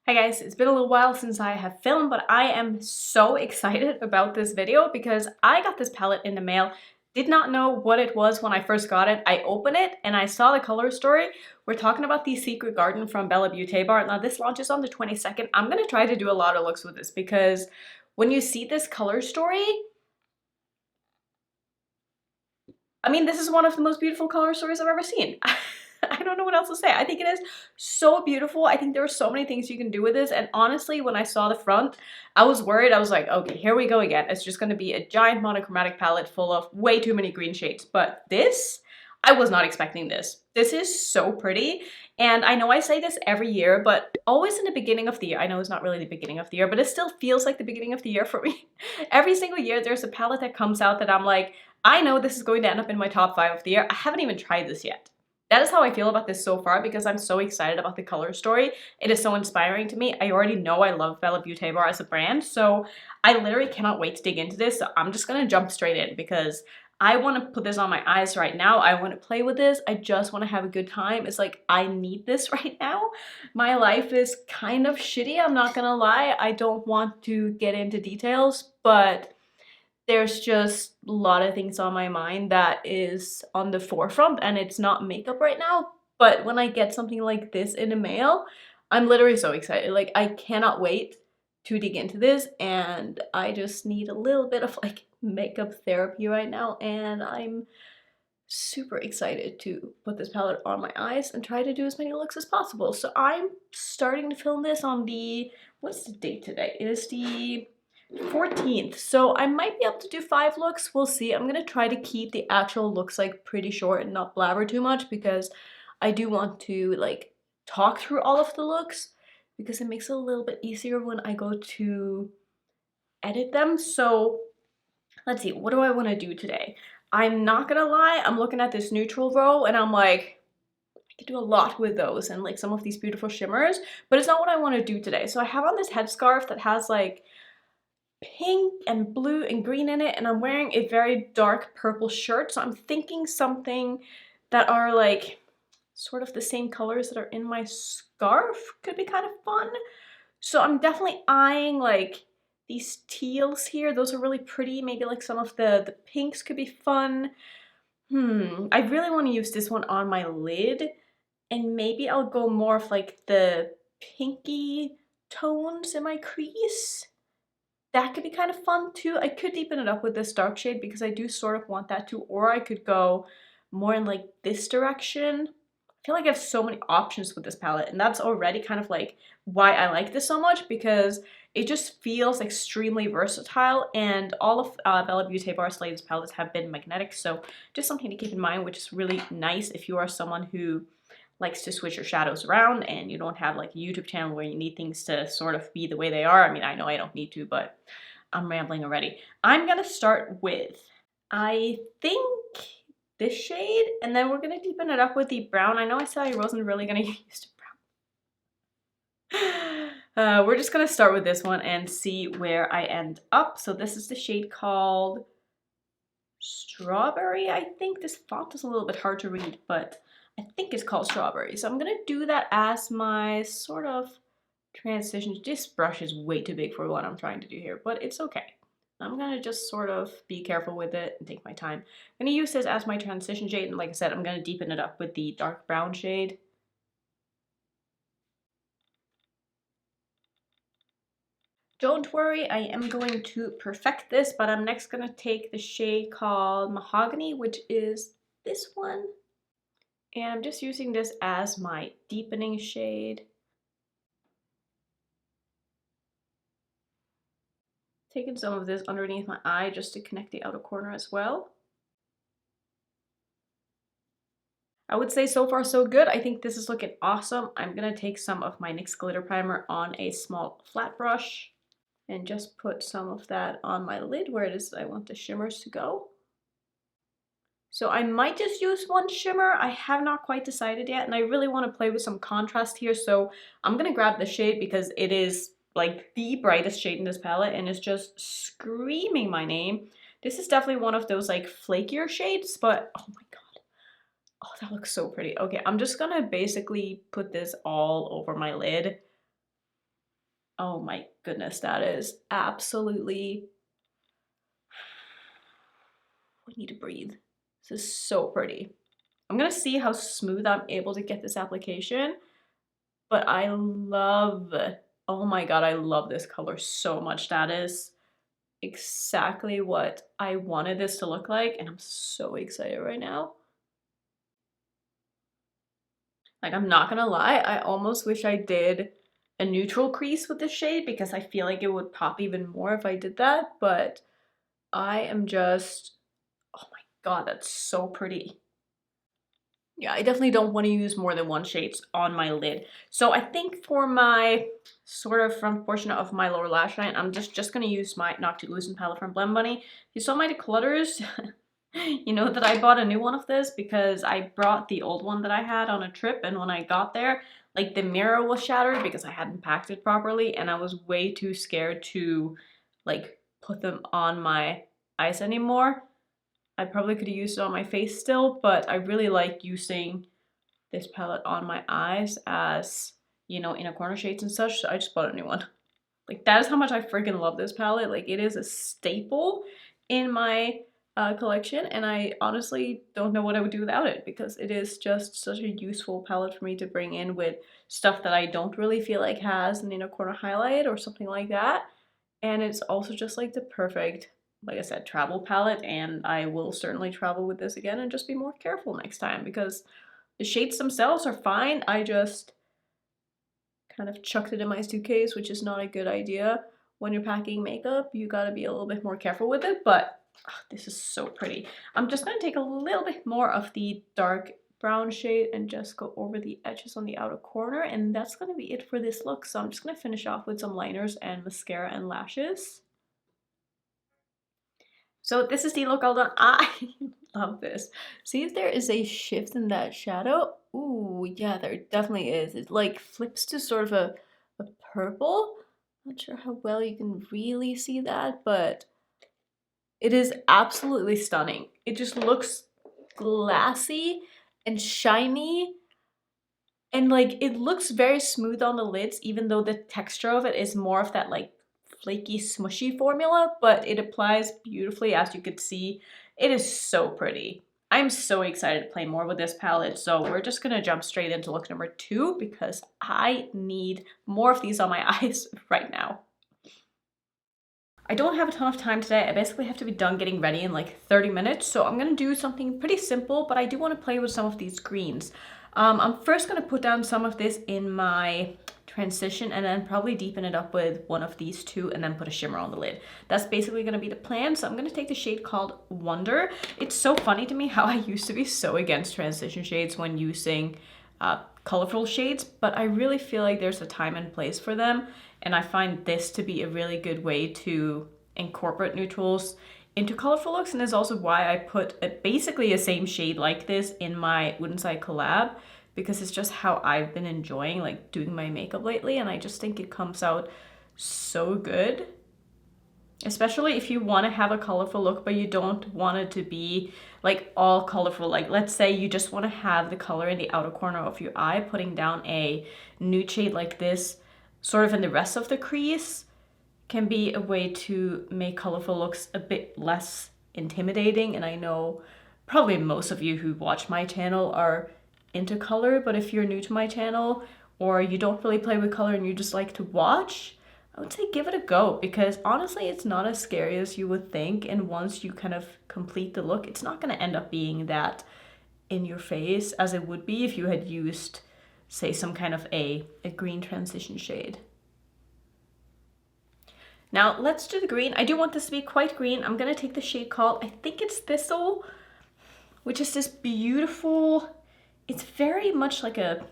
Hi guys, it's been a little while since I have filmed, but I am so excited about this video because I got this palette in the mail, did not know what it was when I first got it. I opened it and I saw the color story. We're talking about the Secret Garden from Bella Beaute Bar. Now this launches on the 22nd. I'm going to try to do a lot of looks with this because when you see this color story, I mean, this is one of the most beautiful color stories I've ever seen. I don't know what else to say. I think it is so beautiful. I think there are so many things you can do with this. And honestly, when I saw the front, I was worried. I was like, okay, here we go again. It's just going to be a giant monochromatic palette full of way too many green shades. But this, I was not expecting this. This is so pretty. And I know I say this every year, but always in the beginning of the year. I know it's not really the beginning of the year, but it still feels like the beginning of the year for me. Every single year, there's a palette that comes out that I'm like, I know this is going to end up in my top 5 of the year. I haven't even tried this yet. That is how I feel about this so far because I'm so excited about the color story. It is so inspiring to me. I already know I love Bella Beaute Bar as a brand, so I literally cannot wait to dig into this. So I'm just gonna jump straight in because I want to put this on my eyes right now. I want to play with this. I just want to have a good time. It's like I need this right now. My life is kind of shitty, I'm not gonna lie. I don't want to get into details, but there's just a lot of things on my mind that is on the forefront, and it's not makeup right now. But when I get something like this in the mail, I'm literally so excited. Like, I cannot wait to dig into this, and I just need a little bit of like makeup therapy right now, and I'm super excited to put this palette on my eyes and try to do as many looks as possible. So I'm starting to film this on the, what's the date today? It is the 14th, so I might be able to do 5 looks. We'll see. I'm gonna try to keep the actual looks like pretty short and not blabber too much because I do want to like talk through all of the looks because it makes it a little bit easier when I go to edit them. So let's see, what do I want to do today? I'm not gonna lie, I'm looking at this neutral row and I'm like, I could do a lot with those and like some of these beautiful shimmers, but it's not what I want to do today. So I have on this headscarf that has like pink and blue and green in it, and I'm wearing a very dark purple shirt, so I'm thinking something that are like sort of the same colors that are in my scarf could be kind of fun. So I'm definitely eyeing like these teals here. Those are really pretty. Maybe like some of the pinks could be fun. I really want to use this one on my lid, and maybe I'll go more of like the pinky tones in my crease. That could be kind of fun too. I could deepen it up with this dark shade because I do sort of want that too, or I could go more in like this direction. I feel like I have so many options with this palette, and that's already kind of like why I like this so much because it just feels extremely versatile, and all of Bella Beaute Bar's latest palettes have been magnetic, so just something to keep in mind, which is really nice if you are someone who likes to switch your shadows around and you don't have like a YouTube channel where you need things to sort of be the way they are. I mean, I know I don't need to, but I'm rambling already. I'm gonna start with, I think, this shade, and then we're gonna deepen it up with the brown. I know I said I wasn't really gonna use the brown. We're just gonna start with this one and see where I end up. So this is the shade called Strawberry, I think. This font is a little bit hard to read, but I think it's called Strawberry. So I'm gonna do that as my sort of transition. This brush is way too big for what I'm trying to do here, but it's okay. I'm gonna just sort of be careful with it and take my time. I'm gonna use this as my transition shade, and like I said, I'm gonna deepen it up with the dark brown shade. Don't worry, I am going to perfect this, but I'm next gonna take the shade called Mahogany, which is this one. And I'm just using this as my deepening shade. Taking some of this underneath my eye just to connect the outer corner as well. I would say so far so good. I think this is looking awesome. I'm gonna take some of my NYX glitter primer on a small flat brush and just put some of that on my lid where it is I want the shimmers to go. So I might just use one shimmer. I have not quite decided yet, and I really want to play with some contrast here, so I'm gonna grab the shade because it is like the brightest shade in this palette and it's just screaming my name. This is definitely one of those like flakier shades, but oh my god. Oh, that looks so pretty. Okay, I'm just gonna basically put this all over my lid. Oh my goodness, that is absolutely, I need to breathe. This is so pretty. I'm gonna see how smooth I'm able to get this application, but I love, oh my god, I love this color so much. That is exactly what I wanted this to look like, and I'm so excited right now. Like, I'm not gonna lie, I almost wish I did a neutral crease with this shade because I feel like it would pop even more if I did that, but I am just, oh my god, that's so pretty. Yeah, I definitely don't want to use more than one shade on my lid. So I think for my sort of front portion of my lower lash line, I'm just going to use my Knock to Loosen palette from Blend Bunny. You saw my declutters. You know that I bought a new one of this because I brought the old one that I had on a trip, and when I got there, like the mirror was shattered because I hadn't packed it properly, and I was way too scared to like put them on my eyes anymore. I probably could have used it on my face still, but I really like using this palette on my eyes as, you know, inner corner shades and such, so I just bought a new one. Like, that is how much I freaking love this palette. Like, it is a staple in my collection, and I honestly don't know what I would do without it because it is just such a useful palette for me to bring in with stuff that I don't really feel like has an inner corner highlight or something like that. And it's also just like the perfect, like I said, travel palette, and I will certainly travel with this again and just be more careful next time because the shades themselves are fine. I just kind of chucked it in my suitcase, which is not a good idea. When you're packing makeup, you gotta be a little bit more careful with it, but this is so pretty. I'm just gonna take a little bit more of the dark brown shade and just go over the edges on the outer corner, and that's gonna be it for this look. So I'm just gonna finish off with some liners and mascara and lashes. So this is the look all done. I love this. See if there is a shift in that shadow. Ooh, yeah, there definitely is. It like flips to sort of a purple. Not sure how well you can really see that, but it is absolutely stunning. It just looks glassy and shiny, and like it looks very smooth on the lids, even though the texture of it is more of that like flaky, smushy formula, but it applies beautifully, as you could see. It is so pretty. I'm so excited to play more with this palette, so we're just gonna jump straight into look number 2 because I need more of these on my eyes right now. I don't have a ton of time today. I basically have to be done getting ready in like 30 minutes, so I'm gonna do something pretty simple, but I do want to play with some of these greens. I'm first gonna put down some of this in my transition and then probably deepen it up with one of these two and then put a shimmer on the lid. That's basically gonna be the plan. So I'm gonna take the shade called Wonder. It's so funny to me how I used to be so against transition shades when using colorful shades, but I really feel like there's a time and place for them, and I find this to be a really good way to incorporate neutrals into colorful looks, and is also why I put basically a same shade like this in my Wooden Side collab, because it's just how I've been enjoying like doing my makeup lately, and I just think it comes out so good. Especially if you want to have a colorful look, but you don't want it to be like all colorful. Like let's say you just want to have the color in the outer corner of your eye, putting down a nude shade like this sort of in the rest of the crease can be a way to make colorful looks a bit less intimidating. And I know probably most of you who watch my channel are into color, but if you're new to my channel or you don't really play with color and you just like to watch, I would say give it a go, because honestly it's not as scary as you would think, and once you kind of complete the look, it's not going to end up being that in your face as it would be if you had used, say, some kind of a green transition shade. Now let's do the green. I do want this to be quite green. I'm going to take the shade called, I think it's Thistle, which is this beautiful, it's very much like a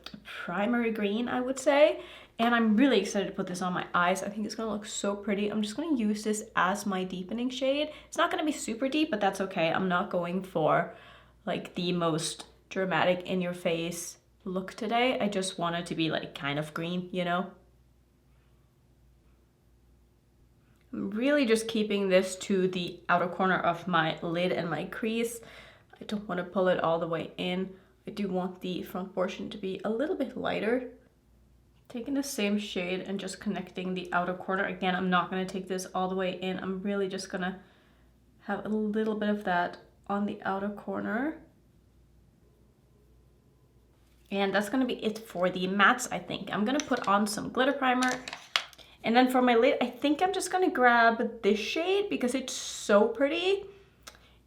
primary green, I would say. And I'm really excited to put this on my eyes. I think it's gonna look so pretty. I'm just gonna use this as my deepening shade. It's not gonna be super deep, but that's okay. I'm not going for like the most dramatic in your face look today. I just want it to be like kind of green, you know? I'm really just keeping this to the outer corner of my lid and my crease. I don't want to pull it all the way in. I do want the front portion to be a little bit lighter, Taking the same shade and just connecting the outer corner. Again, I'm not going to take this all the way in. I'm really just going to have a little bit of that on the outer corner. And that's going to be it for the mattes, I think. I'm going to put on some glitter primer. And then for my lid, I think I'm just going to grab this shade because it's so pretty.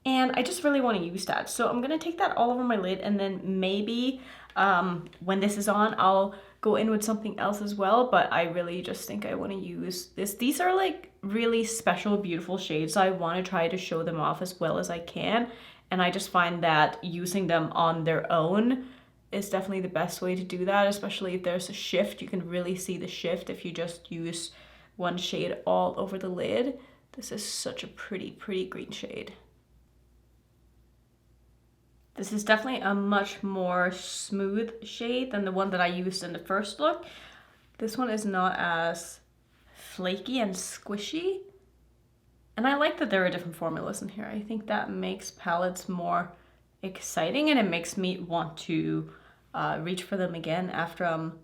And I just really want to use that. So I'm going to take that all over my lid, and then maybe when this is on, I'll go in with something else as well. But I really just think I want to use this. These are like really special, beautiful shades. So I want to try to show them off as well as I can. And I just find that using them on their own is definitely the best way to do that, especially if there's a shift. You can really see the shift if you just use one shade all over the lid. This is such a pretty, pretty green shade. This is definitely a much more smooth shade than the one that I used in the first look. This one is not as flaky and squishy. And I like that there are different formulas in here. I think that makes palettes more exciting, and it makes me want to reach for them again after I'm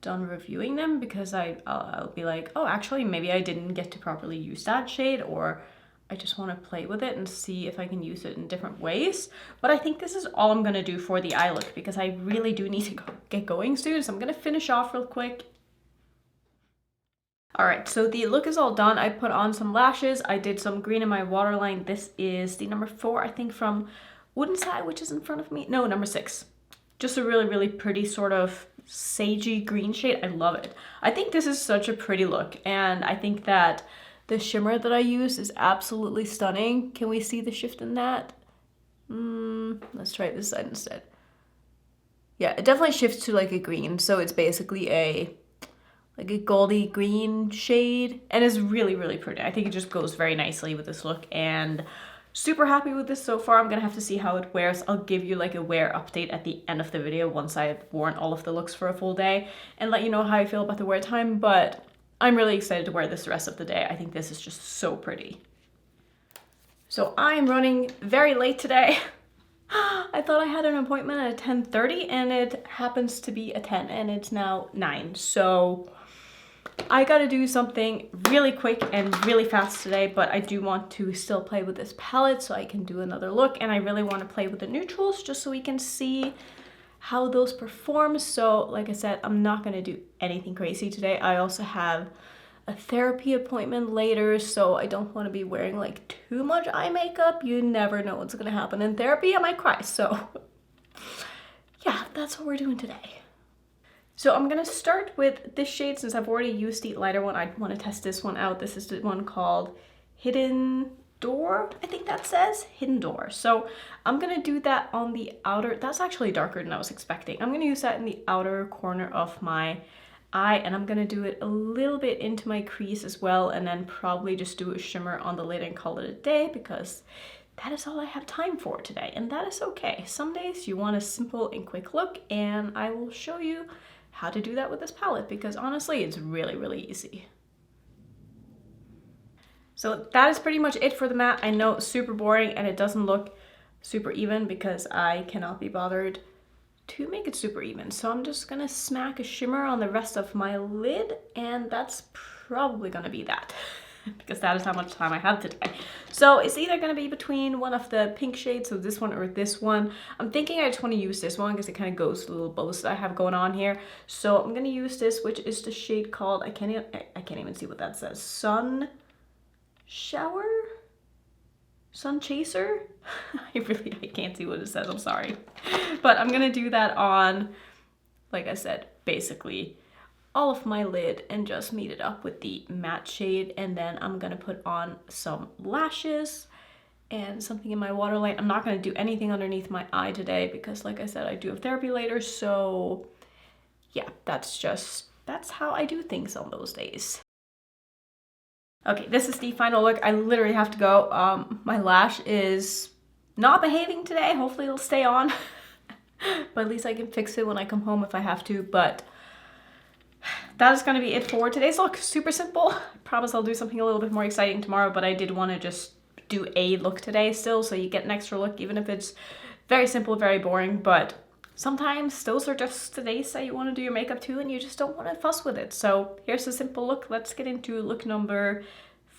done reviewing them, because I'll be like, oh, actually maybe I didn't get to properly use that shade, or I just want to play with it and see if I can use it in different ways. But I think this is all I'm going to do for the eye look, because I really do need to get going soon. So I'm going to finish off real quick. All right, so the look is all done. I put on some lashes. I did some green in my waterline. This is the number 4, I think, from Wooden Side, which is in front of me. No, number 6. Just a really, really pretty sort of sagey green shade. I love it. I think this is such a pretty look, and I think that the shimmer that I use is absolutely stunning. Can we see the shift in that? Let's try this side instead. Yeah, it definitely shifts to like a green, so it's basically like a goldy green shade, and it's really, really pretty. I think it just goes very nicely with this look, and super happy with this so far. I'm gonna have to see how it wears. I'll give you like a wear update at the end of the video once I've worn all of the looks for a full day, and let you know how I feel about the wear time. But I'm really excited to wear this the rest of the day. I think this is just so pretty. So I'm running very late today. I thought I had an appointment at 10:30, and it happens to be at 10, and it's now 9. So I gotta do something really quick and really fast today, but I do want to still play with this palette so I can do another look, and I really want to play with the neutrals just so we can see how those perform. So like I said, I'm not gonna do anything crazy today. I also have a therapy appointment later, so I don't want to be wearing like too much eye makeup. You never know what's gonna happen in therapy. I might cry, so yeah, that's what we're doing today. So I'm gonna start with this shade since I've already used the lighter one. I want to test this one out. This is the one called Hidden Door, I think that says Hidden Door. So I'm gonna do that on the outer. That's actually darker than I was expecting. I'm gonna use that in the outer corner of my eye, and I'm gonna do it a little bit into my crease as well, and then probably just do a shimmer on the lid and call it a day, because that is all I have time for today, and that is okay. Some days you want a simple and quick look, and I will show you how to do that with this palette, because honestly, it's really, really easy. So that is pretty much it for the matte. I know, super boring, and it doesn't look super even because I cannot be bothered to make it super even. So I'm just gonna smack a shimmer on the rest of my lid, and that's probably gonna be that. Because that is how much time I have today. So it's either gonna be between one of the pink shades, so this one or this one. I'm thinking I just want to use this one because it kind of goes with the little bows that I have going on here. So I'm gonna use this, which is the shade called, I can't even see what that says. Sun Shower? Sun Chaser? I can't see what it says, I'm sorry. But I'm gonna do that on, like I said, basically all of my lid, and just meet it up with the matte shade. And then I'm gonna put on some lashes and something in my waterline. I'm not gonna do anything underneath my eye today because, like I said, I do have therapy later. So yeah, that's how I do things on those days. Okay, this is the final look. I literally have to go. My lash is not behaving today. Hopefully it'll stay on. But at least I can fix it when I come home if I have to. But that is going to be it for today's look. Super simple. I promise I'll do something a little bit more exciting tomorrow, but I did want to just do a look today still, so you get an extra look, even if it's very simple, very boring. But sometimes those are just the days that you want to do your makeup too and you just don't want to fuss with it. So here's a simple look. Let's get into look number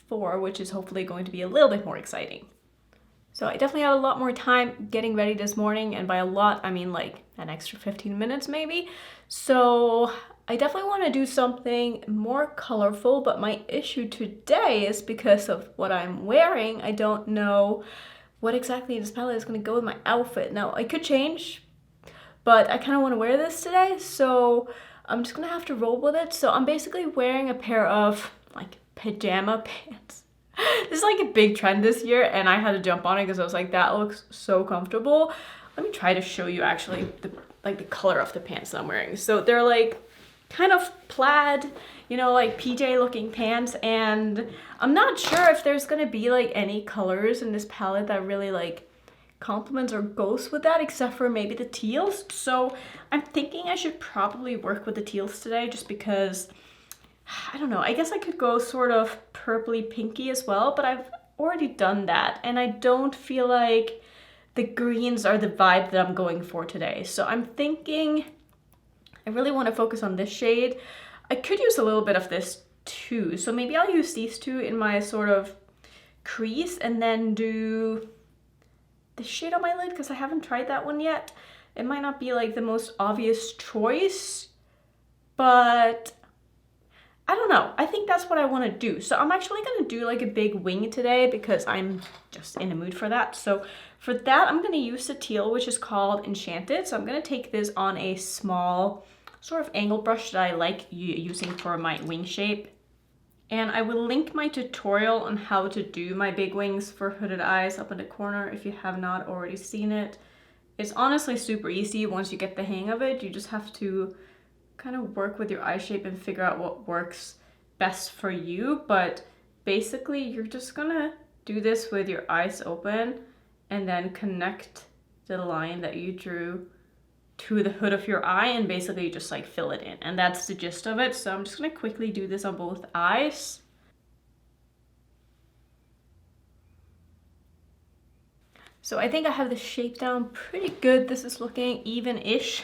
4, which is hopefully going to be a little bit more exciting. So I definitely had a lot more time getting ready this morning, and by a lot I mean like an extra 15 minutes maybe. So I definitely want to do something more colorful, but my issue today is because of what I'm wearing, I don't know what exactly this palette is going to go with my outfit. Now I could change, but I kind of want to wear this today, so I'm just going to have to roll with it. So I'm basically wearing a pair of like pajama pants. This is like a big trend this year, and I had to jump on it because I was like, that looks so comfortable. Let me try to show you actually the color of the pants that I'm wearing. So they're like kind of plaid, you know, like PJ looking pants, and I'm not sure if there's gonna be like any colors in this palette that really like complements or goes with that, except for maybe the teals. So I'm thinking I should probably work with the teals today, just because I don't know, I guess I could go sort of purpley pinky as well, but I've already done that and I don't feel like the greens are the vibe that I'm going for today. So I'm thinking I really want to focus on this shade. I could use a little bit of this too, so maybe I'll use these two in my sort of crease and then do this shade on my lid because I haven't tried that one yet. It might not be like the most obvious choice, but I don't know. I think that's what I want to do. So I'm actually going to do like a big wing today because I'm just in the mood for that. So for that, I'm going to use the teal, which is called Enchanted. So I'm going to take this on a small sort of angle brush that I like using for my wing shape. And I will link my tutorial on how to do my big wings for hooded eyes up in the corner if you have not already seen it. It's honestly super easy once you get the hang of it. You just have to kind of work with your eye shape and figure out what works best for you. But basically you're just gonna do this with your eyes open and then connect the line that you drew to the hood of your eye and basically just like fill it in, and that's the gist of it. So I'm just gonna quickly do this on both eyes. So I think I have the shape down pretty good. This is looking even-ish.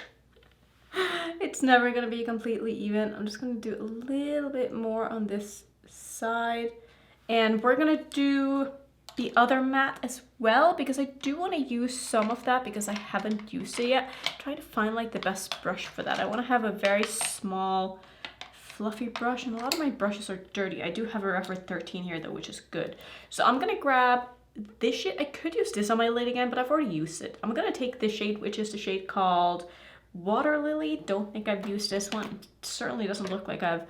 It's never gonna be completely even. I'm just gonna do a little bit more on this side. And we're gonna do the other matte as well because I do want to use some of that because I haven't used it yet. I'm trying to find like the best brush for that. I want to have a very small fluffy brush, and a lot of my brushes are dirty. I do have a Rephr 13 here though, which is good. So I'm gonna grab this shade. I could use this on my lid again, but I've already used it. I'm gonna take this shade, which is the shade called Water Lily. Don't think I've used this one. It certainly doesn't look like I've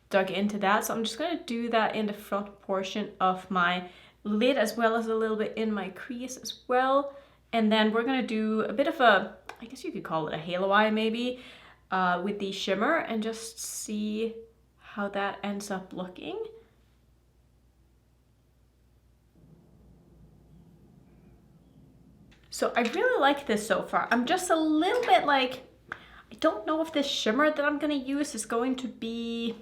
dug into that. So I'm just gonna do that in the front portion of my lid as well as a little bit in my crease as well. And then we're gonna do a bit of a, I guess you could call it a halo eye maybe, with the shimmer and just see how that ends up looking. So I really like this so far. I'm just a little bit like, I don't know if this shimmer that I'm gonna use is going to be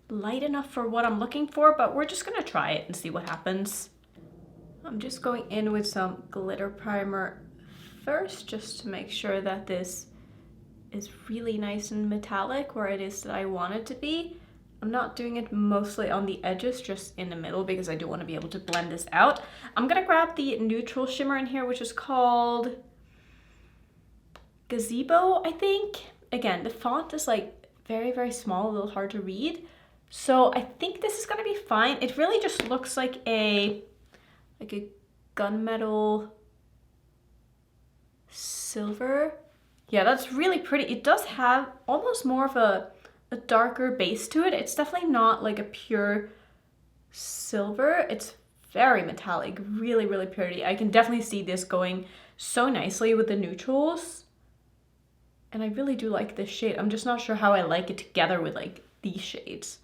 light enough for what I'm looking for, but we're just gonna try it and see what happens. I'm just going in with some glitter primer first, just to make sure that this is really nice and metallic where it is that I want it to be. I'm not doing it mostly on the edges, just in the middle, because I do want to be able to blend this out. I'm gonna grab the neutral shimmer in here, which is called Gazebo, I think. Again, the font is like very, very small, a little hard to read. So I think this is gonna be fine. It really just looks like a gunmetal silver. Yeah, that's really pretty. It does have almost more of a darker base to it. It's definitely not like a pure silver. It's very metallic, really, really pretty. I can definitely see this going so nicely with the neutrals. And I really do like this shade. I'm just not sure how I like it together with like these shades.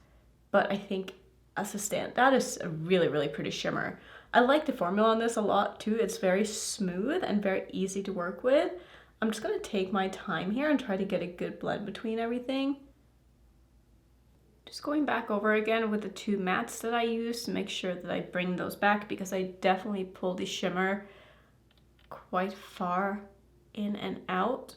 But I think as a stand, that is a really, really pretty shimmer. I like the formula on this a lot too. It's very smooth and very easy to work with. I'm just gonna take my time here and try to get a good blend between everything. Just going back over again with the two mattes that I used to make sure that I bring those back, because I definitely pulled the shimmer quite far in and out.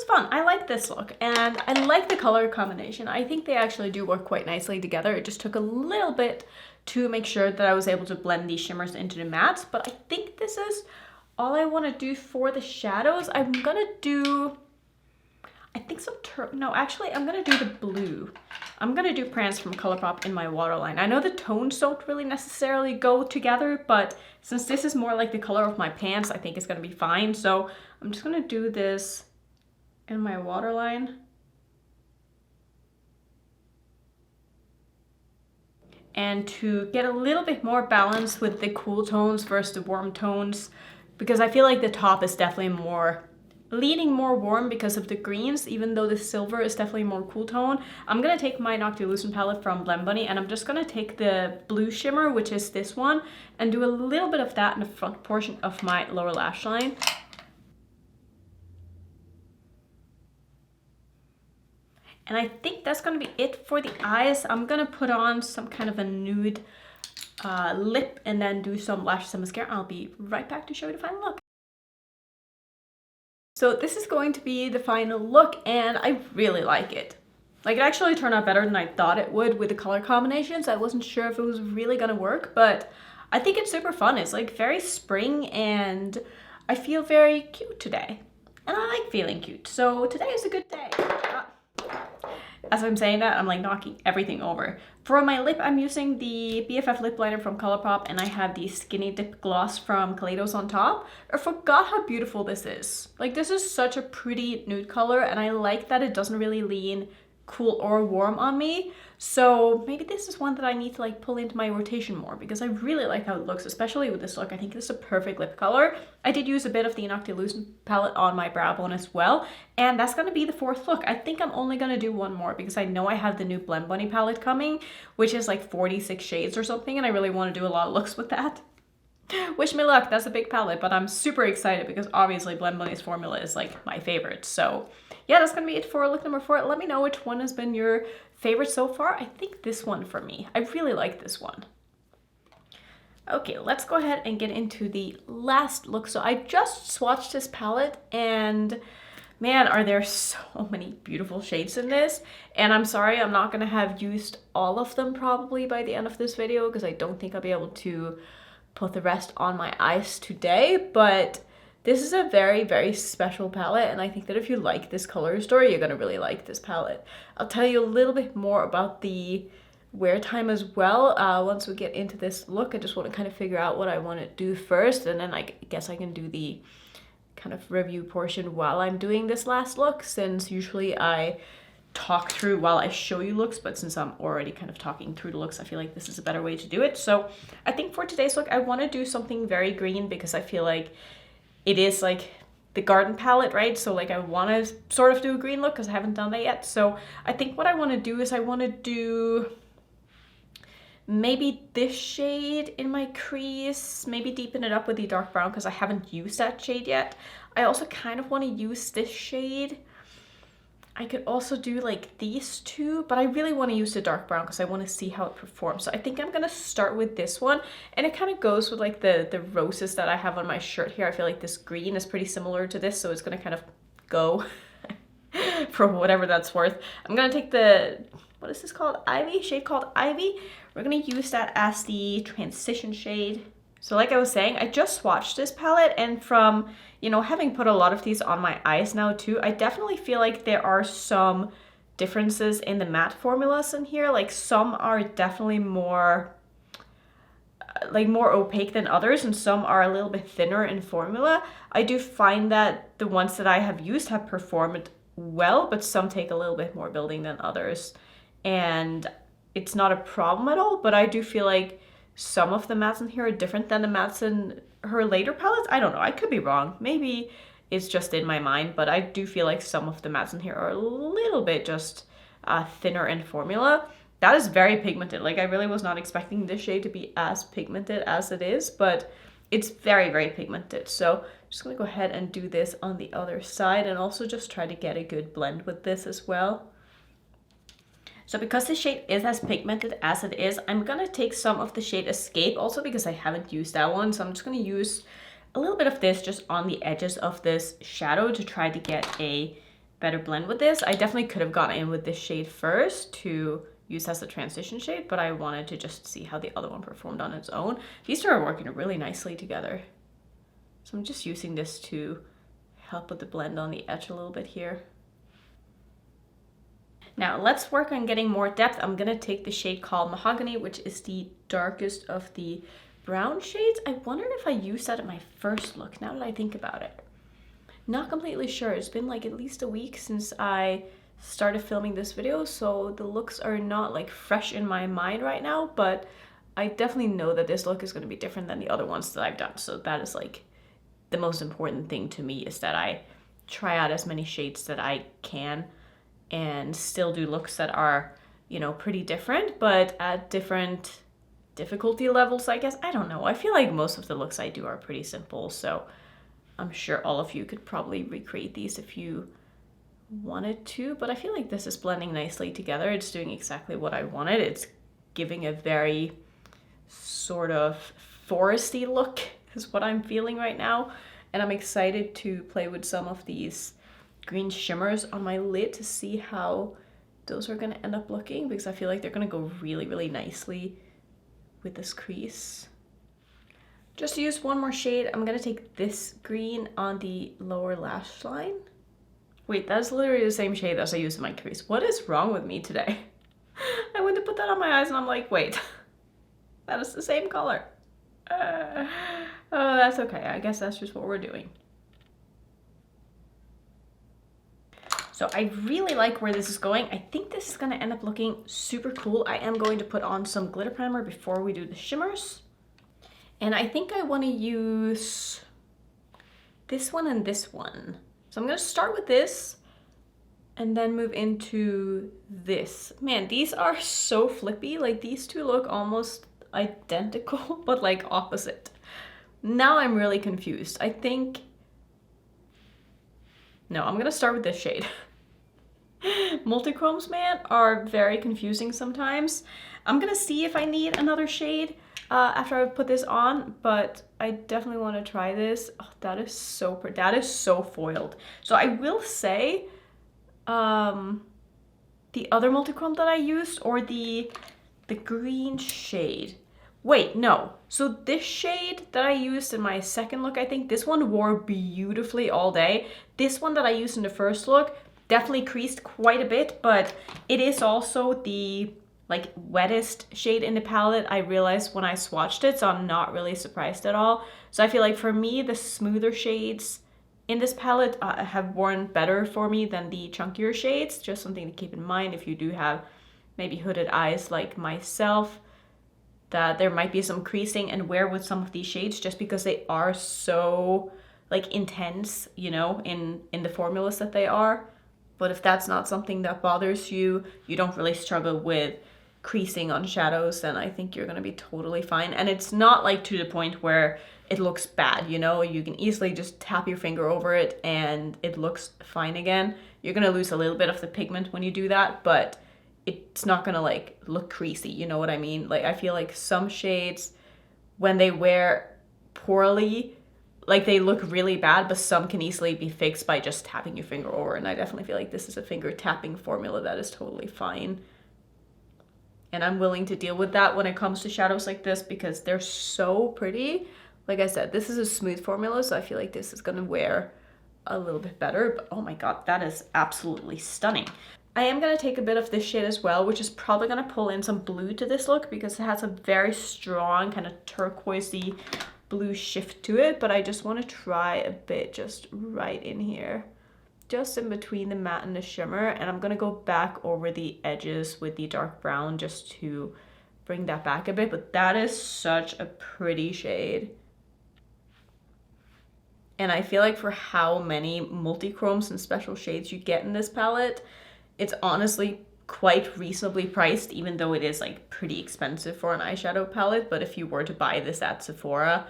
fun. I like this look, and I like the color combination. I think they actually do work quite nicely together. It just took a little bit to make sure that I was able to blend these shimmers into the mattes, but I think this is all I want to do for the shadows. I'm gonna do, I think some no, actually I'm gonna do the blue. I'm gonna do Prance from Colourpop in my waterline. I know the tones don't really necessarily go together, but since this is more like the color of my pants, I think it's gonna be fine. So I'm just gonna do this in my waterline. And to get a little bit more balance with the cool tones versus the warm tones, because I feel like the top is definitely more leaning more warm because of the greens, even though the silver is definitely more cool tone. I'm gonna take my Noctilucent palette from Blend Bunny, and I'm just gonna take the blue shimmer, which is this one, and do a little bit of that in the front portion of my lower lash line. And I think that's gonna be it for the eyes. I'm gonna put on some kind of a nude lip and then do some lashes and mascara. I'll be right back to show you the final look. So this is going to be the final look, and I really like it. Like, it actually turned out better than I thought it would with the color combinations. I wasn't sure if it was really gonna work, but I think it's super fun. It's like very spring, and I feel very cute today. And I like feeling cute, so today is a good day. As I'm saying that, I'm like knocking everything over. For my lip, I'm using the BFF lip liner from Colourpop, and I have the Skinny Dip gloss from Kaleidos on top. I forgot how beautiful this is. Like, this is such a pretty nude color, and I like that it doesn't really lean cool or warm on me. So maybe this is one that I need to like pull into my rotation more, because I really like how it looks, especially with this look. I think this is a perfect lip color. I did use a bit of the Noctilucent palette on my brow bone as well, and that's gonna be the fourth look. I think I'm only gonna do one more because I know I have the new Blend Bunny palette coming, which is like 46 shades or something, and I really want to do a lot of looks with that. Wish me luck, that's a big palette, but I'm super excited because obviously Blend Bunny's formula is like my favorite. So yeah, that's gonna be it for look number 4. Let me know which one has been your favorite so far. I think this one for me. I really like this one. Okay, let's go ahead and get into the last look. So I just swatched this palette, and man, are there so many beautiful shades in this. And I'm sorry, I'm not gonna have used all of them probably by the end of this video, because I don't think I'll be able to put the rest on my eyes today, but this is a very, very special palette, and I think that if you like this color story, you're gonna really like this palette. I'll tell you a little bit more about the wear time as well once we get into this look. I just want to kind of figure out what I want to do first, and then I guess I can do the kind of review portion while I'm doing this last look, since usually I talk through while I show you looks, but since I'm already kind of talking through the looks, I feel like this is a better way to do it. So I think for today's look, I want to do something very green, because I feel like it is like the garden palette, right? So like I want to sort of do a green look because I haven't done that yet. So I think what I want to do is I want to do maybe this shade in my crease, maybe deepen it up with the dark brown because I haven't used that shade yet. I also kind of want to use this shade. I could also do like these two, but I really want to use the dark brown because I want to see how it performs. So I think I'm gonna start with this one, and it kind of goes with like the roses that I have on my shirt here. I feel like this green is pretty similar to this, so it's gonna kind of go for whatever that's worth. I'm gonna take the, what is this called? Ivy, shade called Ivy. We're gonna use that as the transition shade. So like I was saying, I just swatched this palette, and from, you know, having put a lot of these on my eyes now too, I definitely feel like there are some differences in the matte formulas in here. Like some are definitely more more opaque than others, and some are a little bit thinner in formula. I do find that the ones that I have used have performed well, but some take a little bit more building than others. And it's not a problem at all, but I do feel like some of the mattes in here are different than the mattes in her later palettes. I don't know, I could be wrong. Maybe it's just in my mind, but I do feel like some of the mattes in here are a little bit just thinner in formula. That is very pigmented. Like I really was not expecting this shade to be as pigmented as it is, but it's very, very pigmented. So I'm just gonna go ahead and do this on the other side, and also just try to get a good blend with this as well. So because the shade is as pigmented as it is, I'm gonna take some of the shade Escape also because I haven't used that one. So I'm just gonna use a little bit of this just on the edges of this shadow to try to get a better blend with this. I definitely could have gone in with this shade first to use as a transition shade, but I wanted to just see how the other one performed on its own. These two are working really nicely together. So I'm just using this to help with the blend on the edge a little bit here. Now let's work on getting more depth. I'm gonna take the shade called Mahogany, which is the darkest of the brown shades. I wondered if I used that at my first look, now that I think about it. Not completely sure. It's been like at least a week since I started filming this video, so the looks are not like fresh in my mind right now, but I definitely know that this look is going to be different than the other ones that I've done. So that is like the most important thing to me, is that I try out as many shades that I can and still do looks that are, you know, pretty different, but at different difficulty levels, I guess. I don't know. I feel like most of the looks I do are pretty simple, so I'm sure all of you could probably recreate these if you wanted to, but I feel like this is blending nicely together. It's doing exactly what I wanted. It's giving a very sort of foresty look is what I'm feeling right now, and I'm excited to play with some of these green shimmers on my lid to see how those are going to end up looking, because I feel like they're going to go really, really nicely with this crease. Just to use one more shade, I'm going to take this green on the lower lash line. Wait, that's literally the same shade as I used in my crease. What is wrong with me today? I went to put that on my eyes and I'm like, wait, that is the same color. Oh, that's okay. I guess that's just what we're doing. So I really like where this is going. I think this is going to end up looking super cool. I am going to put on some glitter primer before we do the shimmers. And I think I want to use this one and this one. So I'm going to start with this and then move into this. Man, these are so flippy. Like, these two look almost identical, but like opposite. Now I'm really confused. I think... No, I'm going to start with this shade. Multichromes, man, are very confusing sometimes. I'm going to see if I need another shade after I put this on, but I definitely want to try this. Oh, that is so pretty. That is so foiled. So I will say the other multichrome that I used, or the green shade. Wait, no. So this shade that I used in my second look, I think this one wore beautifully all day. This one that I used in the first look definitely creased quite a bit, but it is also the like wettest shade in the palette, I realized when I swatched it, so I'm not really surprised at all. So I feel like for me, the smoother shades in this palette have worn better for me than the chunkier shades. Just something to keep in mind if you do have maybe hooded eyes like myself, that there might be some creasing and wear with some of these shades just because they are so like intense, you know, in the formulas that they are. But if that's not something that bothers you, you don't really struggle with creasing on shadows, then I think you're gonna be totally fine. And it's not like to the point where it looks bad, you know, you can easily just tap your finger over it and it looks fine again. You're gonna lose a little bit of the pigment when you do that, but it's not gonna like look creasy, you know what I mean? Like, I feel like some shades, when they wear poorly, like they look really bad, but some can easily be fixed by just tapping your finger over. And I definitely feel like this is a finger tapping formula that is totally fine. And I'm willing to deal with that when it comes to shadows like this because they're so pretty. Like I said, this is a smooth formula, so I feel like this is gonna wear a little bit better. But oh my God, that is absolutely stunning. I am gonna take a bit of this shade as well, which is probably gonna pull in some blue to this look because it has a very strong kind of turquoisey blue shift to it, but I just want to try a bit just right in here, just in between the matte and the shimmer, and I'm gonna go back over the edges with the dark brown just to bring that back a bit. But that is such a pretty shade, and I feel like for how many multi-chromes and special shades you get in this palette, it's honestly quite reasonably priced, even though it is like pretty expensive for an eyeshadow palette. But if you were to buy this at Sephora,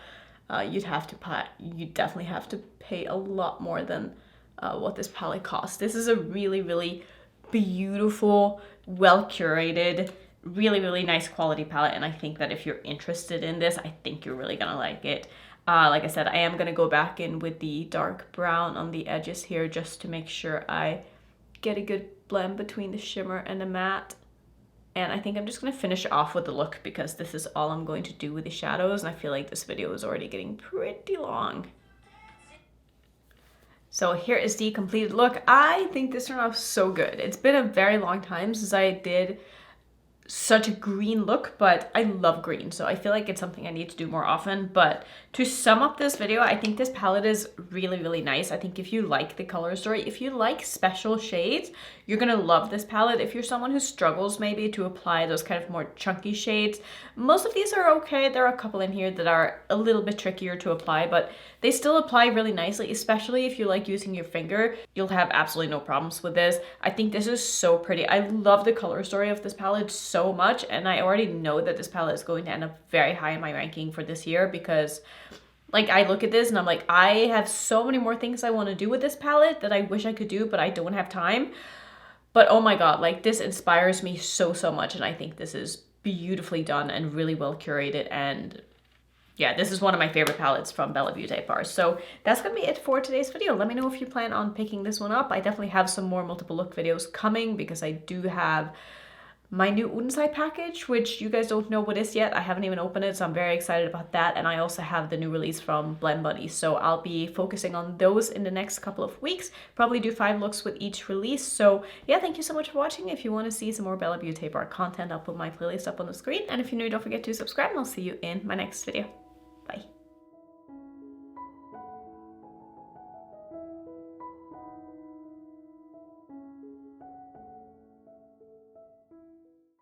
you'd definitely have to pay a lot more than what this palette costs. This is a really, really beautiful, well curated, really, really nice quality palette, and I think that if you're interested in this, I think you're really gonna like it. Like I said, I am gonna go back in with the dark brown on the edges here just to make sure I get a good blend between the shimmer and the matte. And I think I'm just going to finish off with the look because this is all I'm going to do with the shadows. And I feel like this video is already getting pretty long. So here is the completed look. I think this turned out so good. It's been a very long time since I did such a green look, but I love green, so I feel like it's something I need to do more often. But to sum up this video, I think this palette is really, really nice. I think if you like the color story, if you like special shades, you're gonna love this palette. If you're someone who struggles maybe to apply those kind of more chunky shades, most of these are okay. There are a couple in here that are a little bit trickier to apply, but they still apply really nicely, especially if you like using your finger. You'll have absolutely no problems with this. I think this is so pretty. I love the color story of this palette so much, and I already know that this palette is going to end up very high in my ranking for this year because like I look at this and I'm like, I have so many more things I want to do with this palette that I wish I could do, but I don't have time. But oh my god, like this inspires me so much, and I think this is beautifully done and really well curated. And yeah, this is one of my favorite palettes from Bella Beaute Bar. So that's gonna be it for today's video. Let me know if you plan on picking this one up. I definitely have some more multiple look videos coming because I do have my new Udensai package, which you guys don't know what is yet. I haven't even opened it, so I'm very excited about that. And I also have the new release from Blend Buddy, so I'll be focusing on those in the next couple of weeks. Probably do 5 looks with each release. So yeah, thank you so much for watching. If you want to see some more Bella Beaute Bar content, I'll put my playlist up on the screen. And if you're new, don't forget to subscribe, and I'll see you in my next video.